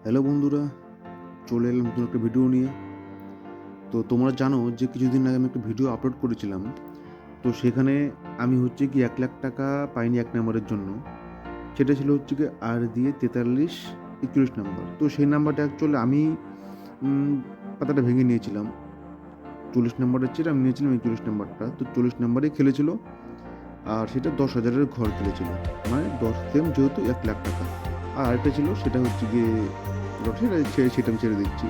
Hello বন্ধুরা, চলে এলাম নতুন একটা ভিডিও নিয়ে। তো তোমরা জানো যে কিছুদিন আগে আমি একটা ভিডিও আপলোড করেছিলাম। তো সেখানে আমি কি 1,00,000 টাকা পাইনি এক নম্বরের জন্য। সেটা ছিল কি আর দিয়ে 43-41 নাম্বার। তো সেই নাম্বারটা অ্যাকচুয়ালি আমি পাতাটা ভেঙে নিয়েছিলাম। 40 নাম্বারের চেয়ে আমি নিয়েছিলাম 41 নাম্বারটা। তো 40 নাম্বারেই খেলেছিল, আর সেটা 10,000-এর ঘর খেলেছিল, মানে 10 সেম, যেহেতু 1,00,000 টাকা। আর আরেকটা ছিল, সেটা গিয়ে সেটা আমি ছেড়ে দিচ্ছি।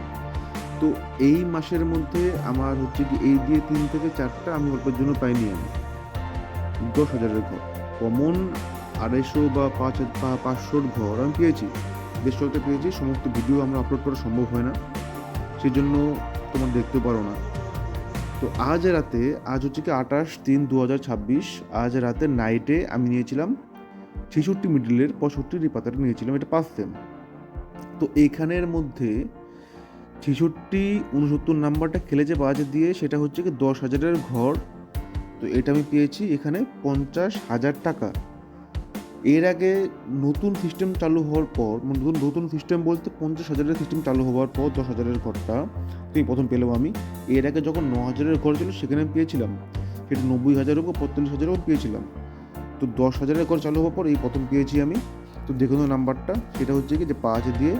তো এই মাসের মধ্যে আমার কি এই দিয়ে 3 থেকে 4টা আমি অল্পের জন্য পাইনি। আমি 10,000-এর ঘর কমন 250 বা 500-র ঘর আমি পেয়েছি, বেশ কয়েকটা পেয়েছি। সমস্ত ভিডিও আমরা আপলোড করা সম্ভব হয় না, সেই জন্য তোমরা দেখতে পারো না। তো আজ রাতে, আজ কি 28/3/2026, আজ রাতে নাইটে আমি নিয়েছিলাম 66 মিডলের 65 পাতাটা নিয়েছিলাম, এটা 5 সেম। তো এইখানের মধ্যে 66-69 নাম্বারটা খেলেছে বাজে দিয়ে, সেটা কি 10,000-এর ঘর। তো এটা আমি পেয়েছি এখানে 50,000 টাকা। এর আগে নতুন সিস্টেম চালু হওয়ার পর, নতুন সিস্টেম বলতে 50,000-এর সিস্টেম চালু হওয়ার পর 10,000-এর ঘরটা তুমি প্রথম পেলাম আমি। এর আগে যখন 9,000-এর ঘর ছিল সেখানে আমি পেয়েছিলাম, সেটা 90,000 উপর 45,000 পেয়েছিলাম। তো 10,000-এর ঘর চালু হওয়ার পর এই প্রথম পেয়েছি আমি। তো দেখুন নাম্বারটা, সেটা কি যে 5 দিয়ে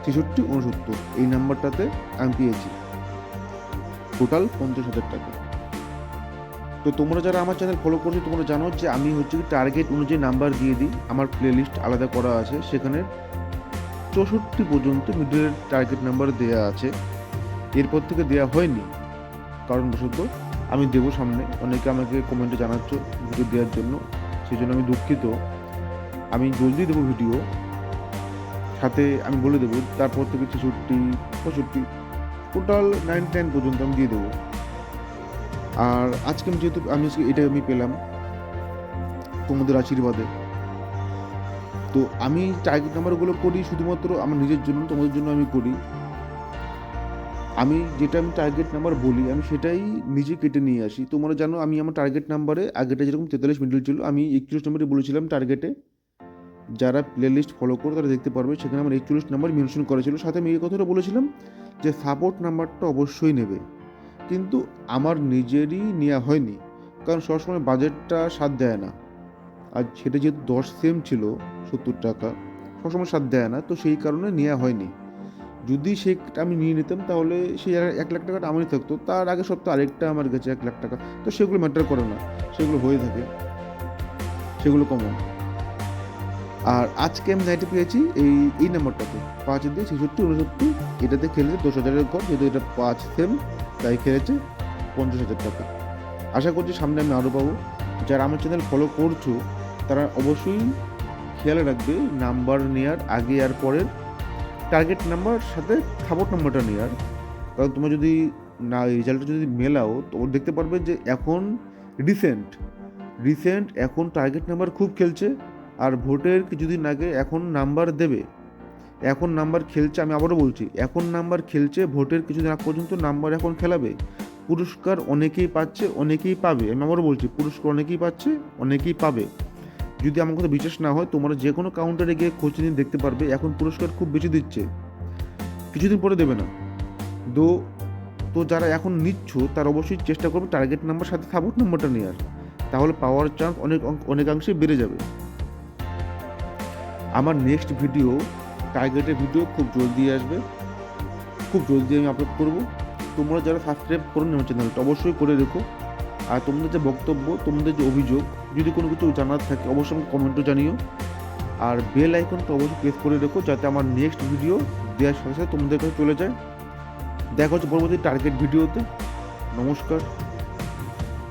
66-69, এই নাম্বারটাতে আমি পেয়েছি টোটাল 50,000 টাকা। তো তোমরা যারা আমার চ্যানেল ফলো করছো, তোমরা জানো যে আমি টার্গেট অনুযায়ী নাম্বার দিয়ে দিই। আমার প্লেলিস্ট আলাদা করা আছে, সেখানে 64 পর্যন্ত মিডলের টার্গেট নাম্বার দেওয়া আছে। এরপর থেকে দেওয়া হয়নি কারণবশত। আমি দেবো সামনে, অনেকে আমাকে কমেন্টে জানাচ্ছ ভিডিও দেওয়ার জন্য, সেই জন্য আমি দুঃখিত। আমি জলদি দেবো ভিডিও, সাথে আমি বলে দেবো তারপর থেকে 66-65 টোটাল 99 পর্যন্ত আমি দিয়ে দেবো। আর আজকে এটা আমি পেলাম তোমাদের আশীর্বাদে। তো আমি টার্গেট নাম্বারগুলো করি শুধুমাত্র আমার নিজের জন্য, তোমাদের জন্য আমি করি। আমি টার্গেট নাম্বার বলি, আমি সেটাই নিজে কেটে নিয়ে আসি। তোমরা জানো আমি আমার টার্গেট নাম্বারে, আগেটা যেরকম 43 মিডল ছিল, আমি 41 নম্বরে বলেছিলাম টার্গেটে। যারা প্লে লিস্ট ফলো করে তারা দেখতে পারবে, সেখানে আমার 41 নাম্বার মেনশন করা ছিল। সাথে আমি এই কথাটা বলেছিলাম যে সাপোর্ট নাম্বারটা অবশ্যই নেবে, কিন্তু আমার নিজেরই নেওয়া হয়নি, কারণ সবসময় বাজেটটা সাথ দেয় না। আর সেটা যেহেতু 10 সেম ছিল, 70 টাকা, সবসময় সাথ দেয় না, তো সেই কারণে নেওয়া হয়নি। যদি সেটা আমি নিয়ে নিতাম তাহলে সেই 1,00,000 টাকাটা আমারই থাকতো। তার আগে সপ্তাহে আরেকটা আমার গেছে 1,00,000 টাকা, তো সেগুলো ম্যাটার করে না, সেগুলো হয়ে থাকে, সেগুলো কমন। আর আজকে আমি নাইটে পেয়েছি এই নাম্বারটাতে 5 দিয়ে 66-69, এটাতে খেলেছে 10,000-এর ঘর, যেহেতু এটা 5 সেম, তাই খেলেছে 50,000 টাকা। আশা করছি সামনে আমি আরও পাবো। যারা আমার চ্যানেল ফলো করছো তারা অবশ্যই খেয়াল রাখবে নাম্বার নেওয়ার আগে আর পরের, টার্গেট নাম্বার সাথে সাপোর্ট নাম্বারটা নেওয়ার। কারণ তোমরা যদি না রেজাল্টটা যদি মেলাও, তো দেখতে পারবে যে এখন রিসেন্ট এখন টার্গেট নাম্বার খুব খেলছে। আর ভোটের কিছুদিন আগে এখন নাম্বার দেবে, এখন নাম্বার খেলছে। আমি আবারও বলছি, এখন নাম্বার খেলছে, ভোটের কিছুদিন আগ পর্যন্ত নাম্বার এখন খেলাবে। পুরস্কার অনেকেই পাচ্ছে, অনেকেই পাবে। আমি আবারও বলছি, পুরস্কার অনেকেই পাচ্ছে, অনেকেই পাবে। যদি আমার কথা বিশ্বাস না হয়, তোমরা যে কোনো কাউন্টারে গিয়ে খোঁজ নিয়ে দেখতে পারবে, এখন পুরস্কার খুব বেশি দিচ্ছে, কিছুদিন পরে দেবে না। তো তো যারা এখন নিচ্ছ তারা অবশ্যই চেষ্টা করবে টার্গেট নাম্বার সাথে সাপোর্ট নাম্বারটা নেওয়ার, তাহলে পাওয়ার চান্স অনেকাংশে বেড়ে যাবে। আমার নেক্সট ভিডিও, টার্গেটের ভিডিও খুব জলদি আসবে, খুব জলদি আমি আপলোড করব। তোমরা যারা সাবস্ক্রাইব করো আমার চ্যানেলটা অবশ্যই করে রেখো। আর তোমাদের যে বক্তব্য, তোমাদের যে অভিযোগ, যদি কোনো কিছু জানার থাকে অবশ্যই আমাকে কমেন্টে জানিও। আর বেল আইকনটা অবশ্যই প্রেস করে রেখো, যাতে আমার নেক্সট ভিডিও দেওয়ার সাথে সাথে তোমাদের কাছে চলে যায়। দেখা হচ্ছে পরবর্তী টার্গেট ভিডিওতে। নমস্কার।